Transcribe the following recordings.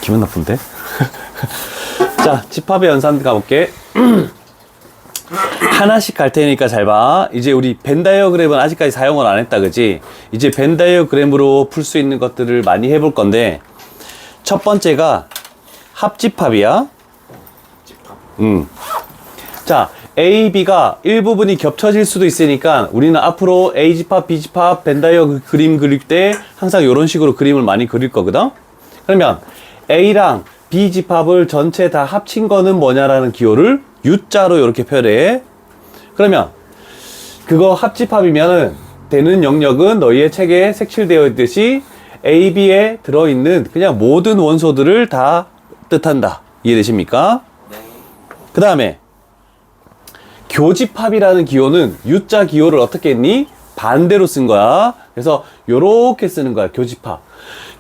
기분 나쁜데? 자, 집합의 연산 가볼게. 하나씩 갈 테니까 잘 봐. 이제 우리 벤 다이어그램은 아직까지 사용을 안 했다, 그지? 이제 벤 다이어그램으로 풀 수 있는 것들을 많이 해볼 건데, 첫 번째가 합집합이야. 자, A, B가 일부분이 겹쳐질 수도 있으니까 우리는 앞으로 A집합, B집합, 벤 다이어그램 그릴 때 항상 이런 식으로 그림을 많이 그릴 거거든? 그러면 A랑 B집합을 전체 다 합친 거는 뭐냐라는 기호를 U자로 이렇게 표현해. 그러면 그거 합집합이면은 되는 영역은 너희의 책에 색칠되어 있듯이 A, B에 들어있는 그냥 모든 원소들을 다 뜻한다. 이해되십니까? 네. 그 다음에 교집합이라는 기호는 U자 기호를 어떻게 했니? 반대로 쓴 거야. 그래서 요렇게 쓰는 거야. 교집합.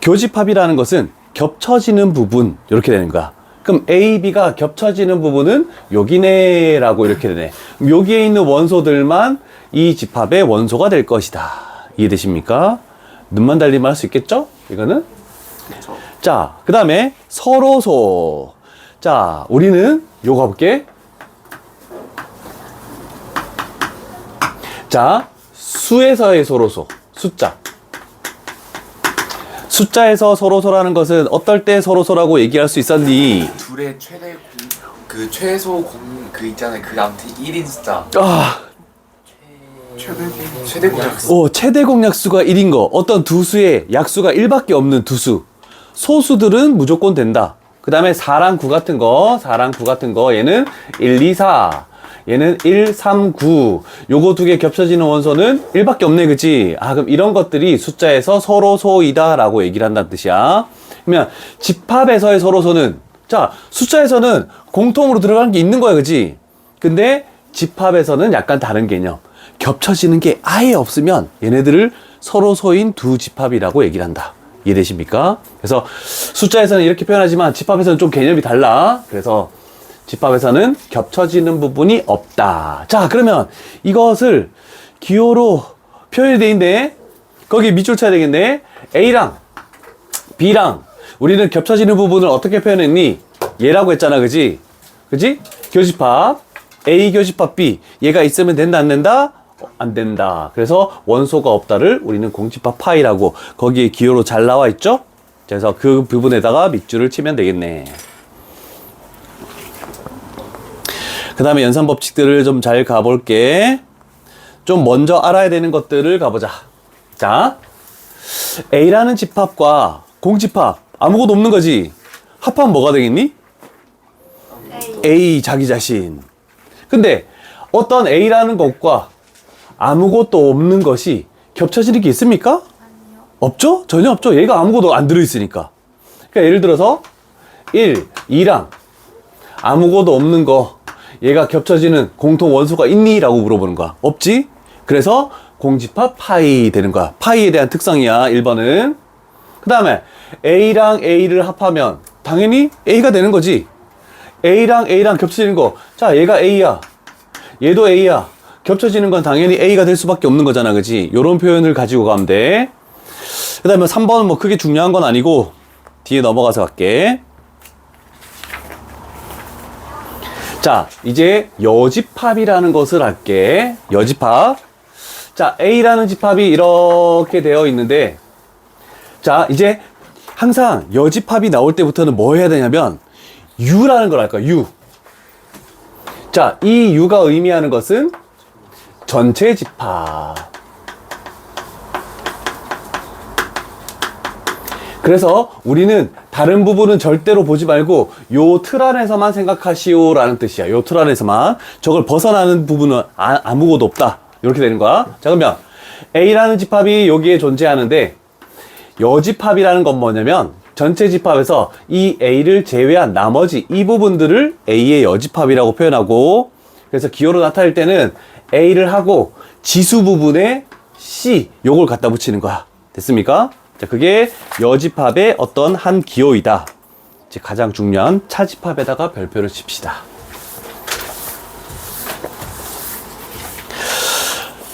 교집합이라는 것은 겹쳐지는 부분 이렇게 되는 거야. 그럼 A, B가 겹쳐지는 부분은 여기네라고 이렇게 되네. 여기에 있는 원소들만 이 집합의 원소가 될 것이다. 이해되십니까? 눈만 달리면 할 수 있겠죠? 이거는? 그렇죠. 자, 그 다음에 서로소. 자, 우리는 요거 가볼게. 자, 수에서의 서로소. 숫자. 숫자에서 서로소라는 것은 어떨 때 서로소라고 얘기할 수 있었니? 둘의 최소 그 있잖아요. 그 아무튼 1인 숫자. 최대 공약수. 최대 공약수가 1인 거. 어떤 두 수의 약수가 1밖에 없는 두 수. 소수들은 무조건 된다. 그 다음에 4랑 9 같은 거. 4랑 9 같은 거. 얘는 1, 2, 4. 얘는 1, 3, 9. 요거 두 개 겹쳐지는 원소는 1밖에 없네, 그치? 그럼 이런 것들이 숫자에서 서로소이다 라고 얘기를 한다는 뜻이야. 그러면 집합에서의 서로소는, 자, 숫자에서는 공통으로 들어가는 게 있는 거야, 그치? 근데 집합에서는 약간 다른 개념. 겹쳐지는 게 아예 없으면 얘네들을 서로소인 두 집합이라고 얘기를 한다. 이해되십니까? 그래서 숫자에서는 이렇게 표현하지만 집합에서는 좀 개념이 달라. 그래서 집합에서는 겹쳐지는 부분이 없다. 자, 그러면 이것을 기호로 표현이 돼 있는데 거기 밑줄 쳐야 되겠네. A랑 B랑 우리는 겹쳐지는 부분을 어떻게 표현했니? 얘라고 했잖아, 그지? 그지? 교집합 A 교집합 B. 얘가 있으면 된다, 안 된다? 안 된다. 그래서 원소가 없다를 우리는 공집합 파이라고 거기에 기호로 잘 나와 있죠? 그래서 그 부분에다가 밑줄을 치면 되겠네. 그 다음에 연산 법칙들을 좀 잘 가볼게. 좀 먼저 알아야 되는 것들을 가보자. 자, A라는 집합과 공집합 아무것도 없는 거지. 합하면 뭐가 되겠니? A 자기 자신. 근데 어떤 A라는 것과 아무것도 없는 것이 겹쳐지는 게 있습니까? 아니요. 없죠? 전혀 없죠. 얘가 아무것도 안 들어있으니까. 그러니까 예를 들어서 1, 2랑 아무것도 없는 거 얘가 겹쳐지는 공통 원소가 있니? 라고 물어보는 거야. 없지? 그래서 공집합 파이 되는 거야. 파이에 대한 특성이야. 1번은. 그 다음에 A랑 A를 합하면 당연히 A가 되는 거지. A랑 A랑 겹쳐지는 거. 자, 얘가 A야. 얘도 A야. 겹쳐지는 건 당연히 A가 될 수밖에 없는 거잖아. 그지? 요런 표현을 가지고 가면 돼. 그 다음에 3번은 뭐 크게 중요한 건 아니고 뒤에 넘어가서 갈게. 자, 이제 여집합이라는 것을 할게. 여집합. 자, A라는 집합이 이렇게 되어 있는데, 자, 이제 항상 여집합이 나올 때부터는 뭐 해야 되냐면 U라는 걸 할 거야. U. 자, 이 U가 의미하는 것은 전체 집합. 그래서 우리는 다른 부분은 절대로 보지 말고 요 틀 안에서만 생각하시오 라는 뜻이야. 요 틀 안에서만. 저걸 벗어나는 부분은 아무것도 없다. 이렇게 되는 거야. 자, 그러면 A라는 집합이 여기에 존재하는데 여집합이라는 건 뭐냐면 전체 집합에서 이 A를 제외한 나머지 이 부분들을 A의 여집합이라고 표현하고, 그래서 기호로 나타낼 때는 A를 하고 지수 부분에 C 요걸 갖다 붙이는 거야. 됐습니까? 자, 그게 여집합의 어떤 한 기호이다. 이제 가장 중요한 차집합에다가 별표를 칩시다.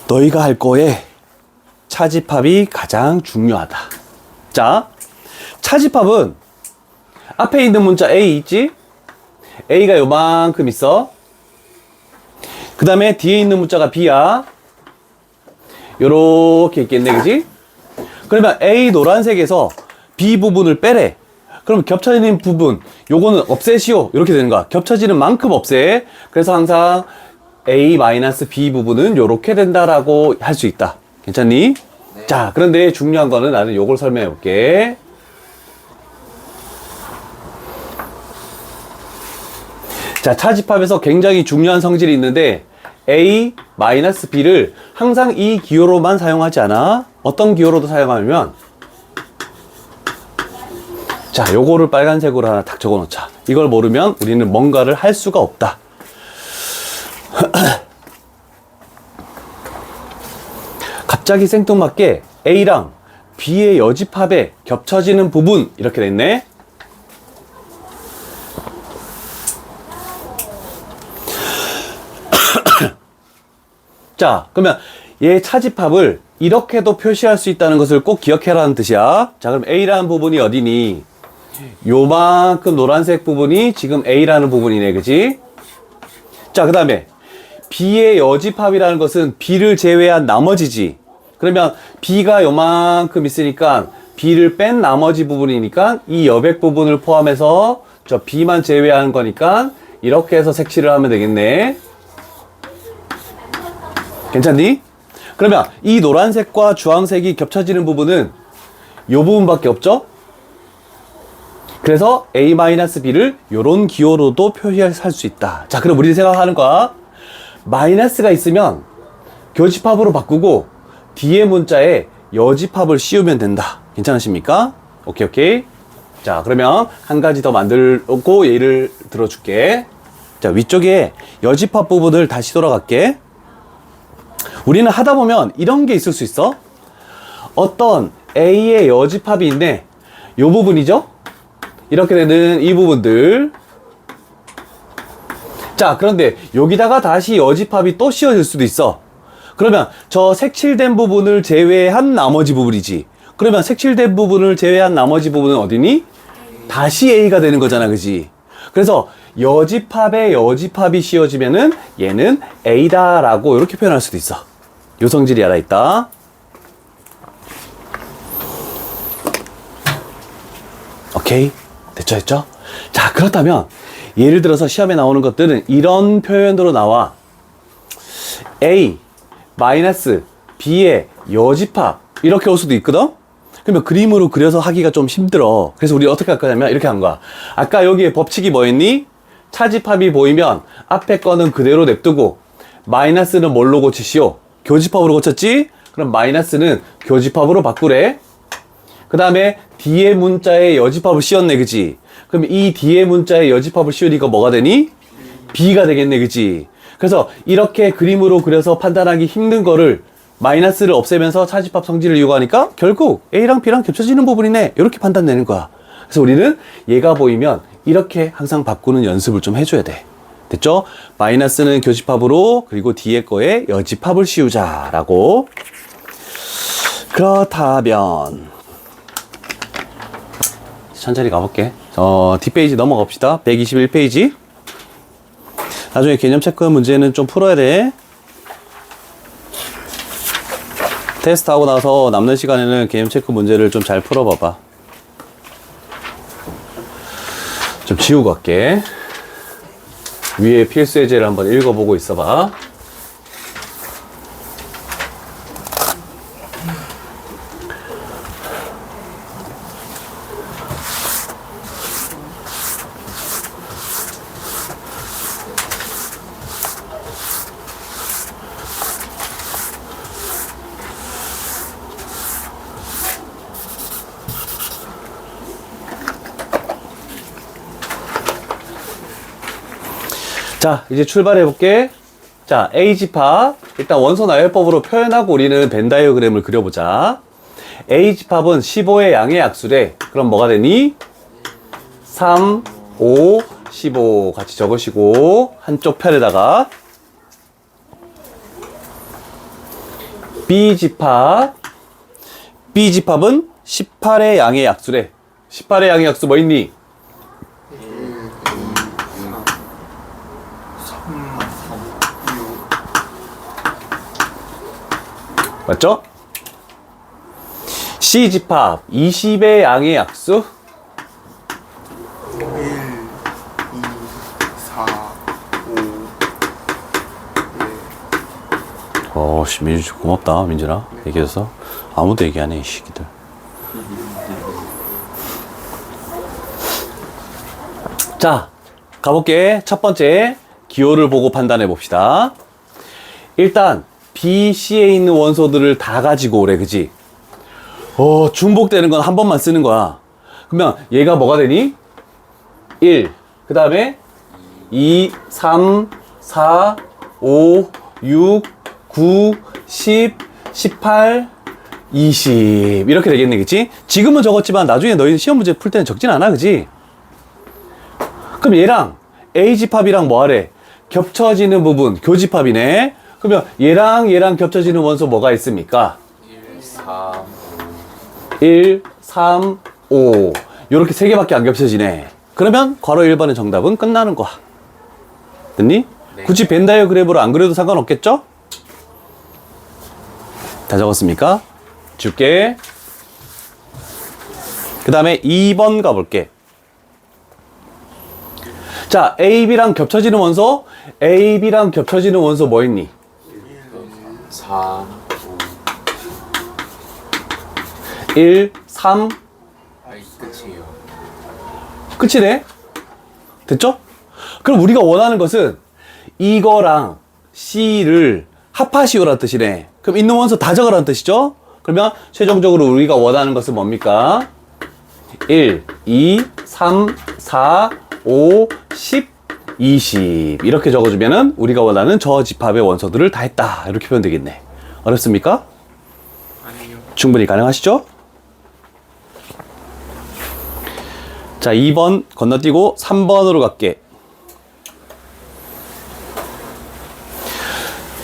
너희가 할 거에 차집합이 가장 중요하다. 자, 차집합은 앞에 있는 문자 A 있지? A가 요만큼 있어. 그 다음에 뒤에 있는 문자가 B야. 요렇게 있겠네, 그지? 그러면 A 노란색에서 B 부분을 빼래. 그럼 겹쳐지는 부분, 요거는 없애시오. 이렇게 되는 거야. 겹쳐지는 만큼 없애. 그래서 항상 A-B 부분은 요렇게 된다라고 할 수 있다. 괜찮니? 네. 자, 그런데 중요한 거는 나는 요걸 설명해 볼게. 자, 차집합에서 굉장히 중요한 성질이 있는데 A-B를 항상 이 기호로만 사용하지 않아. 어떤 기호로도 사용하면 자, 요거를 빨간색으로 하나 딱 적어 놓자. 이걸 모르면 우리는 뭔가를 할 수가 없다. 갑자기 생뚱맞게 A랑 B의 여집합에 겹쳐지는 부분 이렇게 됐네. 자, 그러면 얘 차집합을 이렇게도 표시할 수 있다는 것을 꼭 기억해라는 뜻이야. 자, 그럼 A라는 부분이 어디니? 요만큼 노란색 부분이 지금 A라는 부분이네, 그지? 자, 그 다음에 B의 여집합이라는 것은 B를 제외한 나머지지. 그러면 B가 요만큼 있으니까 B를 뺀 나머지 부분이니까 이 여백 부분을 포함해서 저 B만 제외한 거니까 이렇게 해서 색칠을 하면 되겠네. 괜찮니? 그러면 이 노란색과 주황색이 겹쳐지는 부분은 요 부분밖에 없죠? 그래서 A-B를 요런 기호로도 표시할 수 있다. 자, 그럼 우리 생각하는 거야. 마이너스가 있으면 교집합으로 바꾸고 뒤에 문자에 여집합을 씌우면 된다. 괜찮으십니까? 오케이. 자, 그러면 한 가지 더 만들고 예를 들어줄게. 자, 위쪽에 여집합 부분을 다시 돌아갈게. 우리는 하다 보면 이런 게 있을 수 있어. 어떤 A의 여집합이 있네. 요 부분이죠? 이렇게 되는 이 부분들. 자, 그런데 여기다가 다시 여집합이 또 씌워질 수도 있어. 그러면 저 색칠된 부분을 제외한 나머지 부분이지. 그러면 색칠된 부분을 제외한 나머지 부분은 어디니? 다시 A가 되는 거잖아, 그지? 그래서 여집합에 여집합이 씌워지면은 얘는 A다라고 이렇게 표현할 수도 있어. 요 성질이 하나 있다. 오케이. 됐죠? 자, 그렇다면 예를 들어서 시험에 나오는 것들은 이런 표현으로 나와. A 마이너스 B의 여집합 이렇게 올 수도 있거든. 그러면 그림으로 그려서 하기가 좀 힘들어. 그래서 우리 어떻게 할 거냐면 이렇게 한 거야. 아까 여기에 법칙이 뭐였니? 차집합이 보이면 앞에 거는 그대로 냅두고 마이너스는 뭘로 고치시오? 교집합으로 고쳤지? 그럼 마이너스는 교집합으로 바꾸래. 그 다음에 뒤에 문자에 여집합을 씌웠네, 그지? 그럼 이 뒤에 문자에 여집합을 씌우니까 뭐가 되니? B가 되겠네, 그지? 그래서 이렇게 그림으로 그려서 판단하기 힘든 거를 마이너스를 없애면서 차집합 성질을 이용하니까 결국 A랑 B랑 겹쳐지는 부분이네, 이렇게 판단되는 거야. 그래서 우리는 얘가 보이면 이렇게 항상 바꾸는 연습을 좀 해줘야 돼. 됐죠? 마이너스는 교집합으로, 그리고 뒤에 거에 여집합을 씌우자라고. 그렇다면 천천히 가볼게. 뒷페이지 넘어갑시다. 121페이지. 나중에 개념 체크 문제는 좀 풀어야 돼. 테스트 하고 나서 남는 시간에는 개념 체크 문제를 좀 잘 풀어봐봐. 좀 지우고 갈게. 위에 필수 예제를 한번 읽어보고 있어봐. 자, 이제 출발해 볼게. 자, A집합. 일단 원소 나열법으로 표현하고 우리는 벤 다이어그램을 그려보자. A집합은 15의 양의 약수래. 그럼 뭐가 되니? 3, 5, 15 같이 적으시고 한쪽 편에다가 B집합. B집합은 18의 양의 약수래. 18의 양의 약수 뭐 있니? 맞죠? C집합 20의 양의 약수 1, 2, 4, 5, 민준 고맙다 민준아 얘기해줘서. 아무도 얘기 안 해 이 새끼들. 자 가볼게. 첫 번째 기호를 보고 판단해 봅시다. 일단 B, C에 있는 원소들을 다 가지고 오래. 그지? 중복되는 건 한 번만 쓰는 거야. 그러면 얘가 뭐가 되니? 1, 그 다음에 2, 3, 4, 5, 6, 9, 10, 18, 20 이렇게 되겠네. 그치? 지금은 적었지만 나중에 너희들 시험 문제 풀 때는 적진 않아. 그치? 그럼 얘랑 A집합이랑 뭐하래? 겹쳐지는 부분 교집합이네. 그러면 얘랑 겹쳐지는 원소 뭐가 있습니까? 1, 3, 1, 3, 5 요렇게 3개밖에 안 겹쳐지네. 그러면 괄호 1번의 정답은 끝나는 거야. 됐니? 네. 굳이 벤 다이어그램으로 안 그래도 상관없겠죠? 다 적었습니까? 줄게. 그 다음에 2번 가볼게. 자, AB랑 겹쳐지는 원소 뭐 있니? 4, 1, 3 아이 끝이에요. 끝이네? 됐죠? 그럼 우리가 원하는 것은 이거랑 C를 합하시오라는 뜻이네. 그럼 있는 원소 다 적으라는 뜻이죠? 그러면 최종적으로 우리가 원하는 것은 뭡니까? 1, 2, 3, 4, 5, 10, 20 이렇게 적어주면은 우리가 원하는 저 집합의 원소들을 다 했다 이렇게 표현 되겠네. 어렵습니까? 아니요. 충분히 가능하시죠? 자, 2번 건너뛰고 3번으로 갈게.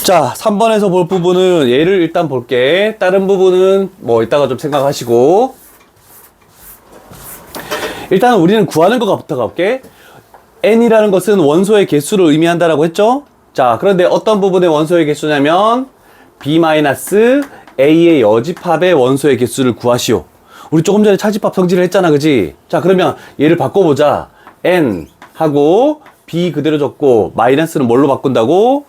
자, 3번에서 볼 부분은 얘를 일단 볼게. 다른 부분은 뭐 이따가 좀 생각하시고. 일단 우리는 구하는 것부터 가볼게. n이라는 것은 원소의 개수를 의미한다라고 했죠? 자, 그런데 어떤 부분의 원소의 개수냐면 b-a의 여집합의 원소의 개수를 구하시오. 우리 조금 전에 차집합 성질을 했잖아. 그지? 자, 그러면 얘를 바꿔보자. n 하고 b 그대로 적고 마이너스는 뭘로 바꾼다고?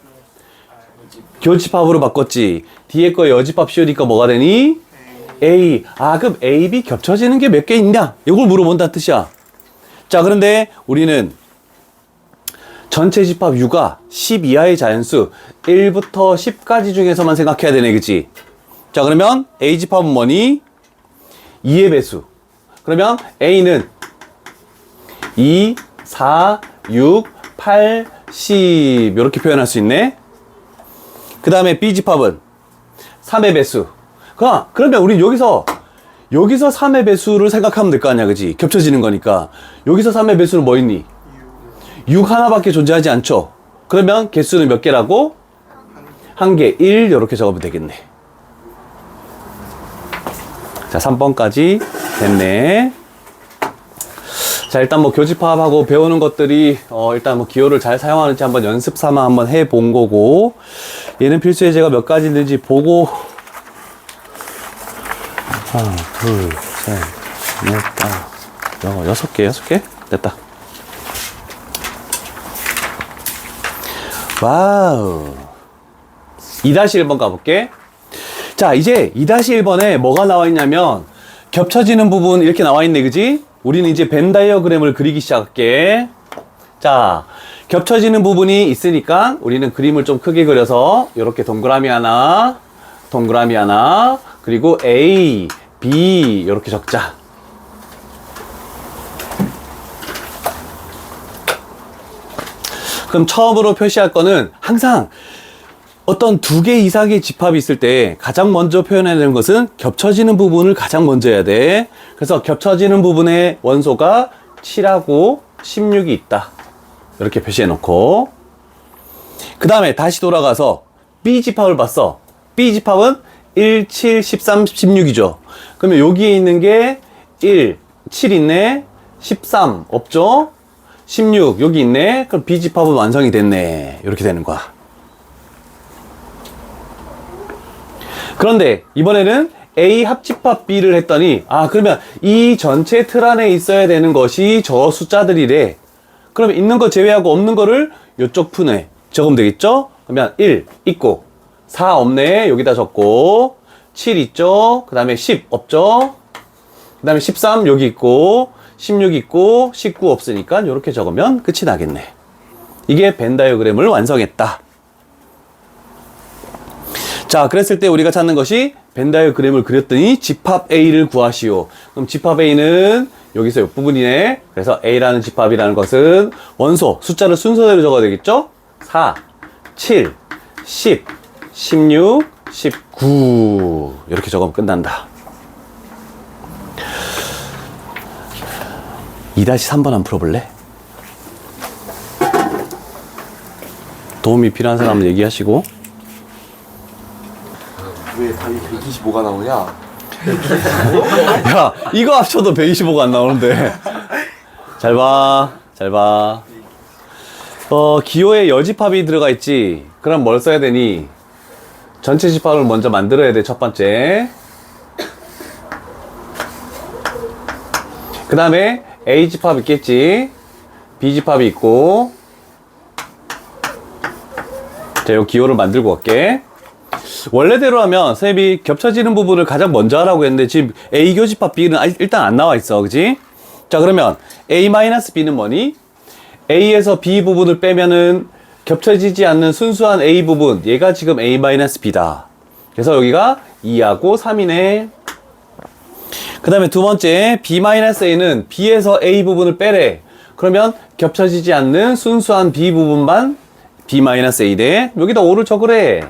교집합으로 바꿨지. 뒤에 거 여집합 씌우니까 뭐가 되니? A. 아, 그럼 A, B 겹쳐지는 게 몇 개 있냐? 이걸 물어본다는 뜻이야. 자, 그런데 우리는 전체 집합 U가 10 이하의 자연수 1부터 10까지 중에서만 생각해야 되네. 그치? 자, 그러면 A 집합은 뭐니? 2의 배수. 그러면 A는 2, 4, 6, 8, 10 이렇게 표현할 수 있네. 그 다음에 B 집합은 3의 배수. 그러면 우리 여기서 3의 배수를 생각하면 될 거 아니야. 그지? 겹쳐지는 거니까. 여기서 3의 배수는 뭐 있니? 6 하나밖에 존재하지 않죠. 그러면 개수는 몇 개라고? 1개, 1 이렇게 적으면 되겠네. 자, 3번까지 됐네. 자, 일단 뭐 교집합하고 배우는 것들이 일단 뭐 기호를 잘 사용하는지 한번 연습 삼아 한번 해본 거고, 얘는 필수 예제가 몇 가지 있는지 보고 하나, 둘, 셋, 넷, 다섯, 여섯 개 됐다. 와우. 2-1번 가볼게. 자, 이제 2-1번에 뭐가 나와 있냐면 겹쳐지는 부분 이렇게 나와 있네. 그지? 우리는 이제 벤 다이어그램을 그리기 시작할게. 자, 겹쳐지는 부분이 있으니까 우리는 그림을 좀 크게 그려서 이렇게 동그라미 하나, 그리고 A, B 이렇게 적자. 그럼 처음으로 표시할 거는 항상 어떤 2개 이상의 집합이 있을 때 가장 먼저 표현해야 되는 것은 겹쳐지는 부분을 가장 먼저 해야 돼. 그래서 겹쳐지는 부분의 원소가 7하고 16이 있다. 이렇게 표시해 놓고, 그 다음에 다시 돌아가서 B집합을 봤어. B집합은 1, 7, 13, 16이죠. 그러면 여기에 있는 게 1, 7 있네. 13 없죠? 16 여기 있네. 그럼 B집합은 완성이 됐네. 이렇게 되는 거야. 그런데 이번에는 A 합집합 B를 했더니 그러면 이 전체 틀 안에 있어야 되는 것이 저 숫자들이래. 그러면 있는 거 제외하고 없는 거를 요쪽 푼에 적으면 되겠죠? 그러면 1 있고 4 없네. 여기다 적고 7 있죠? 그 다음에 10 없죠? 그 다음에 13 여기 있고 16 있고 19 없으니까 이렇게 적으면 끝이 나겠네. 이게 벤 다이어그램을 완성했다. 자, 그랬을 때 우리가 찾는 것이 벤 다이어그램을 그렸더니 집합 A를 구하시오. 그럼 집합 A는 여기서 이 부분이네. 그래서 A라는 집합이라는 것은 원소, 숫자를 순서대로 적어야 되겠죠? 4, 7, 10, 16, 19 이렇게 적으면 끝난다. 2-3번 한번 풀어볼래? 도움이 필요한 사람은 얘기하시고. 왜 답이 125가 나오냐? 야, 이거 합쳐도 125가 안 나오는데. 잘 봐. 잘 봐. 기호에 여집합이 들어가 있지. 그럼 뭘 써야 되니? 전체 집합을 먼저 만들어야 돼, 첫 번째. 그 다음에 A 집합 있겠지. B 집합이 있고. 자, 요 기호를 만들고 갈게. 원래대로 하면 선생님이 겹쳐지는 부분을 가장 먼저 하라고 했는데 지금 A 교집합 B는 일단 안 나와 있어. 그지? 자, 그러면 A-B는 뭐니? A에서 B 부분을 빼면은 겹쳐지지 않는 순수한 A 부분, 얘가 지금 A-B다. 그래서 여기가 2하고 3이네. 그 다음에 두 번째 B-A는 B에서 A 부분을 빼래. 그러면 겹쳐지지 않는 순수한 B 부분만 B-A네. 여기다 5를 적으래.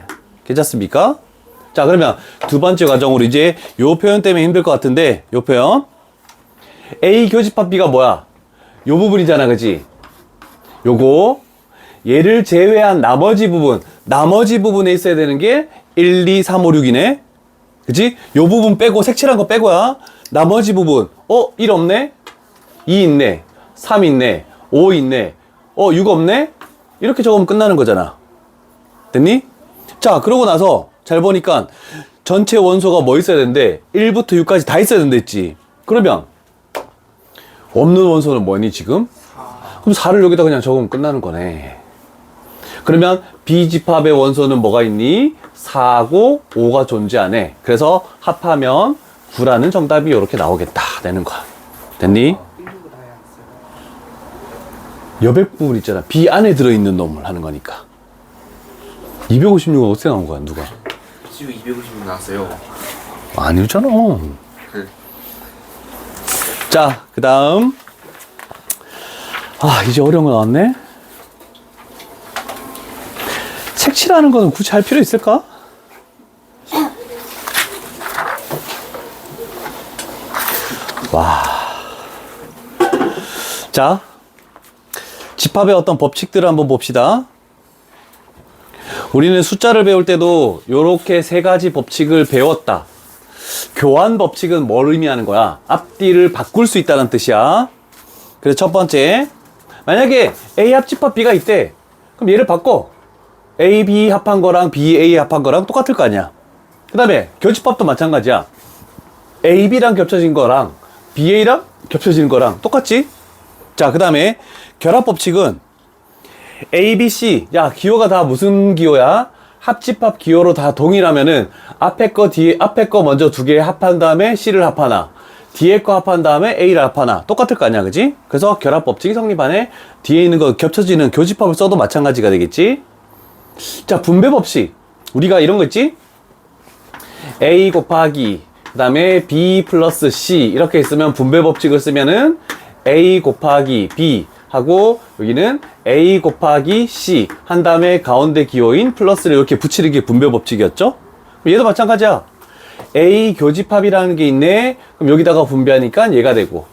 괜찮습니까? 자, 그러면 두 번째 과정으로 이제 요 표현 때문에 힘들 것 같은데, 요 표현. A 교집합 B가 뭐야? 요 부분이잖아, 그지? 요거. 얘를 제외한 나머지 부분에 있어야 되는 게 1, 2, 3, 5, 6이네? 그지? 요 부분 빼고, 색칠한 거 빼고야. 나머지 부분. 1 없네? 2 있네. 3 있네. 5 있네. 6 없네? 이렇게 적으면 끝나는 거잖아. 됐니? 자, 그러고 나서 잘 보니까 전체 원소가 뭐 있어야 되는데 1부터 6까지 다 있어야 된다 했지. 그러면 없는 원소는 뭐니 지금? 그럼 4를 여기다 그냥 적으면 끝나는 거네. 그러면 B집합의 원소는 뭐가 있니? 4하고 5가 존재하네. 그래서 합하면 9라는 정답이 이렇게 나오겠다 되는 거야. 됐니? 여백 부분 있잖아. B 안에 들어있는 놈을 하는 거니까. 256은 어떻게 나온 거야, 누가? 지금 256 나왔어요. 아니잖아. 자, 그 다음. 이제 어려운 거 나왔네? 색칠하는 거는 굳이 할 필요 있을까? 와. 자, 집합의 어떤 법칙들을 한번 봅시다. 우리는 숫자를 배울 때도 요렇게 세 가지 법칙을 배웠다. 교환 법칙은 뭘 의미하는 거야? 앞뒤를 바꿀 수 있다는 뜻이야. 그래서 첫 번째, 만약에 A 합집합 B가 있대. 그럼 얘를 바꿔. A, B 합한 거랑 B, A 합한 거랑 똑같을 거 아니야. 그 다음에 교집합도 마찬가지야. A, B랑 겹쳐진 거랑 B, A랑 겹쳐진 거랑 똑같지? 자, 그 다음에 결합 법칙은 A, B, C. 야, 기호가 다 무슨 기호야? 합집합 기호로 다 동일하면은 앞에 거 먼저 두 개 합한 다음에 C를 합하나, 뒤에 거 합한 다음에 A를 합하나 똑같을 거 아니야, 그지? 그래서 결합 법칙이 성립하네. 뒤에 있는 거 겹쳐지는 교집합을 써도 마찬가지가 되겠지? 자, 분배 법칙. 우리가 이런 거 있지? A 곱하기 그 다음에 B 플러스 C 이렇게 있으면 분배 법칙을 쓰면은 A 곱하기 B 하고 여기는 A 곱하기 C 한 다음에 가운데 기호인 플러스를 이렇게 붙이는 게 분배 법칙이었죠? 얘도 마찬가지야. A 교집합이라는 게 있네. 그럼 여기다가 분배하니까 얘가 되고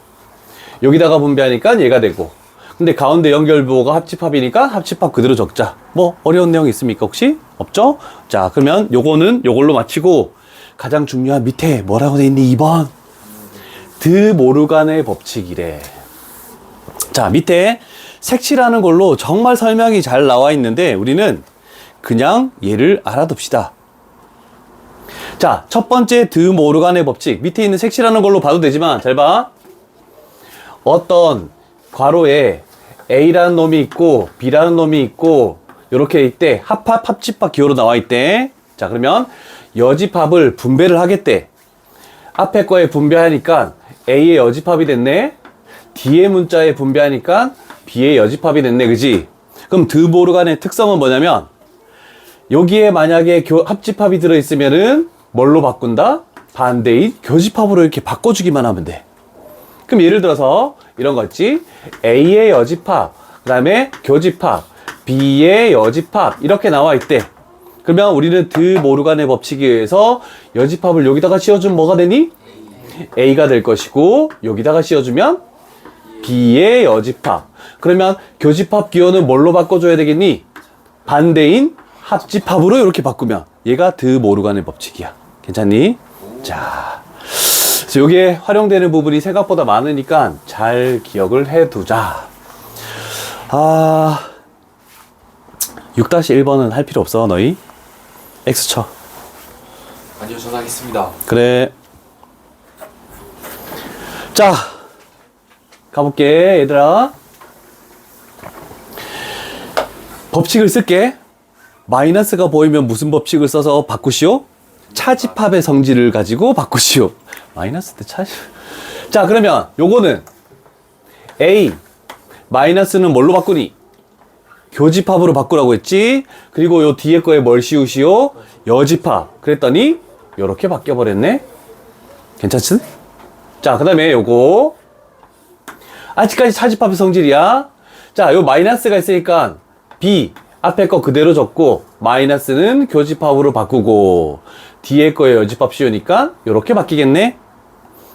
여기다가 분배하니까 얘가 되고 근데 가운데 연결부호가 합집합이니까 합집합 그대로 적자. 뭐 어려운 내용 있습니까 혹시? 없죠? 자, 그러면 요거는 요걸로 마치고 가장 중요한 밑에 뭐라고 돼 있니? 2번 드 모르간의 법칙이래. 자, 밑에 색칠하는 걸로 정말 설명이 잘 나와 있는데 우리는 그냥 얘를 알아둡시다. 자, 자, 첫 번째 드모르간의 법칙. 밑에 있는 색칠하는 걸로 봐도 되지만 잘 봐. 어떤 괄호에 A라는 놈이 있고 B라는 놈이 있고 이렇게 있대. 합합, 합집합 기호로 나와 있대. 자, 그러면 여집합을 분배를 하겠대. 앞에 거에 분배하니까 A의 여집합이 됐네. D의 문자에 분배하니까 B의 여집합이 됐네. 그지? 그럼 드모르간의 특성은 뭐냐면 여기에 만약에 합집합이 들어있으면은 뭘로 바꾼다? 반대인 교집합으로 이렇게 바꿔주기만 하면 돼. 그럼 예를 들어서 이런 거 있지? A의 여집합, 그 다음에 교집합, B의 여집합 이렇게 나와 있대. 그러면 우리는 드모르간의 법칙에 의해서 여집합을 여기다가 씌워주면 뭐가 되니? A가 될 것이고 여기다가 씌워주면 B의 여집합. 그러면 교집합 기호는 뭘로 바꿔줘야 되겠니? 반대인 합집합으로 이렇게 바꾸면 얘가 드모르간의 법칙이야. 괜찮니? 자, 그래서 이게 활용되는 부분이 생각보다 많으니까 잘 기억을 해두자. 6-1번은 할 필요 없어. 너희 X 쳐. 아니요, 전 하겠습니다. 그래. 자, 가볼게 얘들아. 법칙을 쓸게. 마이너스가 보이면 무슨 법칙을 써서 바꾸시오? 차집합의 성질을 가지고 바꾸시오. 마이너스 때 차집. 자, 그러면 요거는 A 마이너스는 뭘로 바꾸니? 교집합으로 바꾸라고 했지. 그리고 요 뒤에 거에 뭘 씌우시오? 여집합. 그랬더니 요렇게 바뀌어버렸네. 괜찮지? 자, 그 다음에 요거 아직까지 차집합의 성질이야. 자, 요 마이너스가 있으니까 B 앞에 거 그대로 적고 마이너스는 교집합으로 바꾸고 뒤에 거에 여집합 씌우니까 요렇게 바뀌겠네.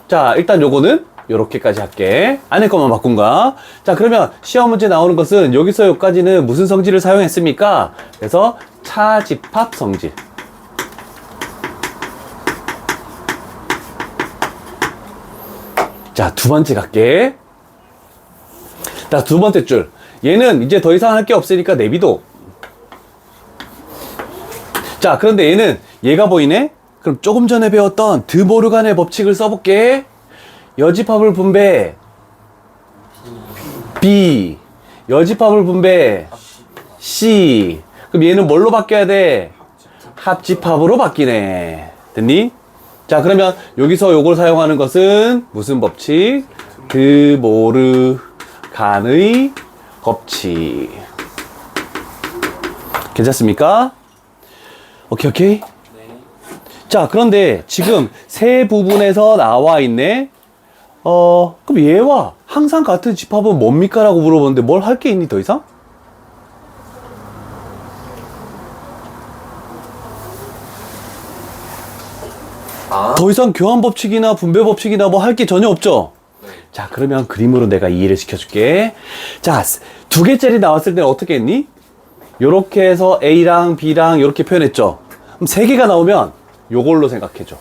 자, 일단 요거는 요렇게까지 할게. 안에 것만 바꾼 거야. 자, 그러면 시험 문제 나오는 것은 여기서 여기까지는 무슨 성질을 사용했습니까? 그래서 차집합 성질. 자, 두 번째 갈게. 자, 두 번째 줄. 얘는 이제 더 이상 할 게 없으니까 내비도. 자, 그런데 얘는 얘가 보이네? 그럼 조금 전에 배웠던 드모르간의 법칙을 써볼게. 여집합을 분배 B, 여집합을 분배 C. 그럼 얘는 뭘로 바뀌어야 돼? 합집합으로 바뀌네. 됐니? 자, 그러면 여기서 요걸 사용하는 것은 무슨 법칙? 드모르간의 법칙. 괜찮습니까? 오케이. 네. 자, 그런데 지금 세 부분에서 나와 있네. 그럼 얘와 항상 같은 집합은 뭡니까? 라고 물어보는데 뭘 할 게 있니 더 이상? 더 이상 교환 법칙이나 분배 법칙이나 뭐 할 게 전혀 없죠? 네. 자, 그러면 그림으로 내가 이해를 시켜줄게. 자, 두 개짜리 나왔을 때는 어떻게 했니? 요렇게 해서 A랑 B랑 요렇게 표현했죠? 그럼 세 개가 나오면 요걸로 생각해줘.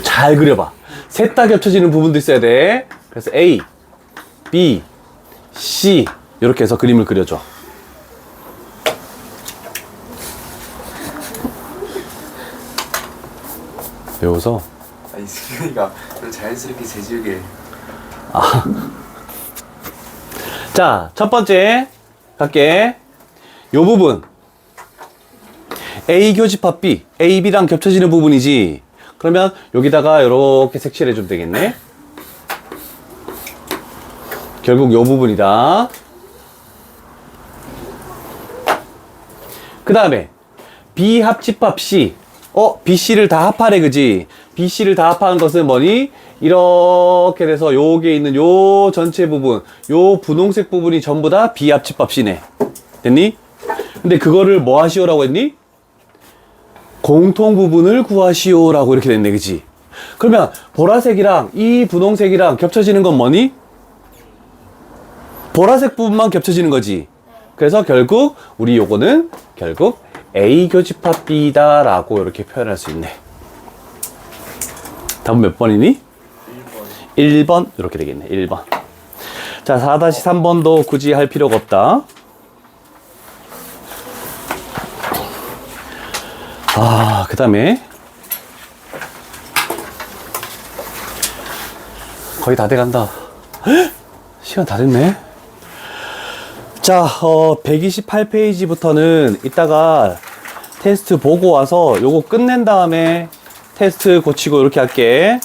잘 그려봐. 셋 다 겹쳐지는 부분도 있어야 돼. 그래서 A, B, C 요렇게 해서 그림을 그려줘. 배워서 아니, 승현이가 좀 자연스럽게 재지우개. 자, 첫 번째 갈게. 요 부분 A 교집합 B, A, B랑 겹쳐지는 부분이지. 그러면 여기다가 이렇게 색칠해 주면 되겠네. 결국 요 부분이다. 그 다음에 B 합집합 C. BC를 다 합하래, 그지? BC를 다 합하는 것은 뭐니? 이렇게 돼서 요게 있는 요 전체 부분, 요 분홍색 부분이 전부 다 B 합집합 C네. 됐니? 근데 그거를 뭐 하시오라고 했니? 공통 부분을 구하시오라고 이렇게 됐네, 그지? 그러면 보라색이랑 이 분홍색이랑 겹쳐지는 건 뭐니? 보라색 부분만 겹쳐지는 거지. 그래서 결국 우리 요거는 결국 A 교집합 B다 라고 이렇게 표현할 수 있네. 답은 몇 번이니? 1번. 1번 이렇게 되겠네. 1번. 자, 4-3번도 굳이 할 필요가 없다. 아, 그 다음에 거의 다 돼간다. 헉! 시간 다 됐네. 자, 128페이지부터는 이따가 테스트 보고 와서 요거 끝낸 다음에 테스트 고치고 이렇게 할게.